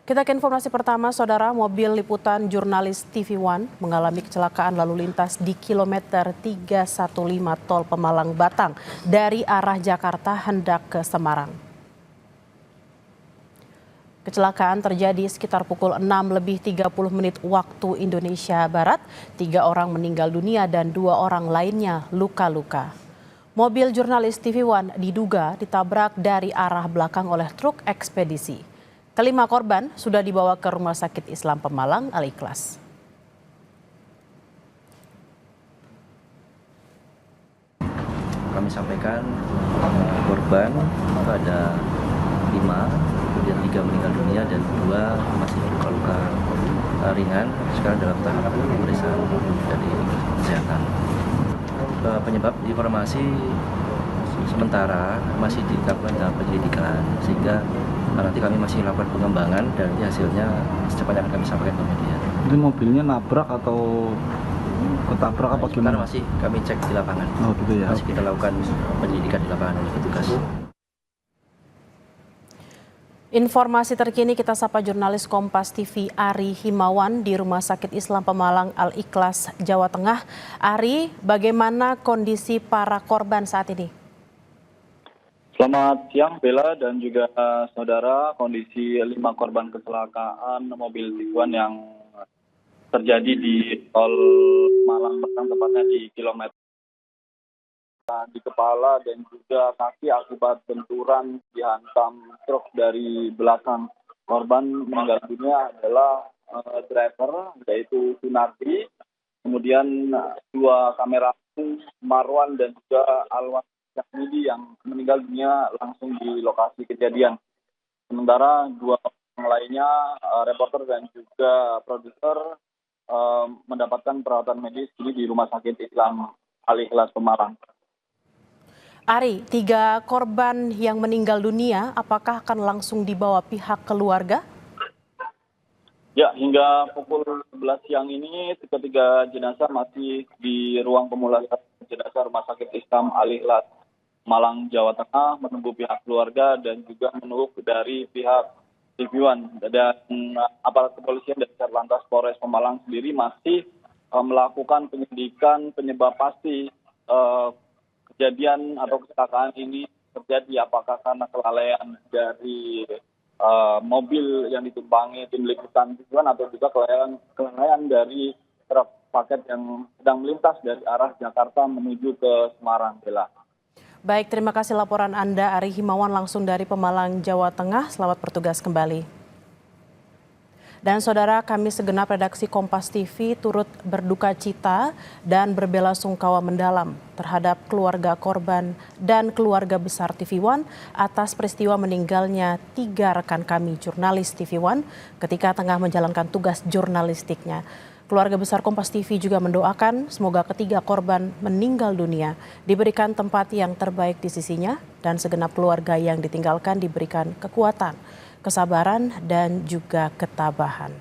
Kita ke informasi pertama, saudara. Mobil liputan jurnalis TV One mengalami kecelakaan lalu lintas di kilometer 315 Tol Pemalang Batang dari arah Jakarta hendak ke Semarang. Kecelakaan terjadi sekitar pukul 6:30 waktu Indonesia Barat. 3 orang meninggal dunia dan 2 orang lainnya luka-luka. Mobil jurnalis TV One diduga ditabrak dari arah belakang oleh truk ekspedisi. Kelima korban sudah dibawa ke Rumah Sakit Islam Pemalang Al-Ikhlas. Kami sampaikan korban itu ada 5, kemudian 3 meninggal dunia dan 2 masih luka-luka ringan. Sekarang dalam tahap pemeriksaan dari kesehatan. Penyebab informasi sementara masih dilakukan dalam penyelidikan, sehingga nanti kami masih lakukan pengembangan dan hasilnya secepatnya akan kami sampaikan ke media. Ini mobilnya nabrak atau ketabrak apa gimana? Sekarang masih kami cek di lapangan. Oh gitu ya. Masih kita lakukan penyelidikan di lapangan oleh petugas. Informasi terkini kita sapa jurnalis Kompas TV Ari Himawan di Rumah Sakit Islam Pemalang Al-Ikhlas, Jawa Tengah. Ari, bagaimana kondisi para korban saat ini? Selamat siang Bella dan juga saudara. Kondisi 5 korban kecelakaan mobil Tiguan yang terjadi di Tol Malang Batang, tepatnya di kilometer di kepala dan juga kaki akibat benturan dihantam truk dari belakang. Korban meninggal dunia adalah driver yaitu Sunardi, kemudian 2 kameramen Marwan dan juga Alwan Yahmidi yang meninggal dunia langsung di lokasi kejadian. Sementara 2 orang lainnya, reporter dan juga produser, mendapatkan perawatan medis di Rumah Sakit Islam Al-Ikhlas Semarang. Ari, 3 korban yang meninggal dunia, apakah akan langsung dibawa pihak keluarga? Ya, hingga pukul 11 siang ini, ketiga jenazah masih di ruang pemulasaran jenazah Rumah Sakit Islam Al-Ikhlas Malang, Jawa Tengah, menunggu pihak keluarga dan juga menunggu dari pihak TV One. Dan aparat kepolisian dari Satlantas Polres Pemalang sendiri masih melakukan penyelidikan penyebab pasti kejadian atau kecelakaan ini terjadi, apakah karena kelalaian dari mobil yang ditumpangi tim liputan TV One atau juga kelalaian dari truk paket yang sedang melintas dari arah Jakarta menuju ke Semarang. Bella. Baik, terima kasih laporan Anda Ari Himawan langsung dari Pemalang, Jawa Tengah. Selamat bertugas kembali. Dan saudara, kami segenap redaksi Kompas TV turut berduka cita dan berbelasungkawa mendalam terhadap keluarga korban dan keluarga besar TV One atas peristiwa meninggalnya 3 rekan kami jurnalis TV One ketika tengah menjalankan tugas jurnalistiknya. Keluarga besar Kompas TV juga mendoakan semoga ketiga korban meninggal dunia diberikan tempat yang terbaik di sisinya dan segenap keluarga yang ditinggalkan diberikan kekuatan, kesabaran, dan juga ketabahan.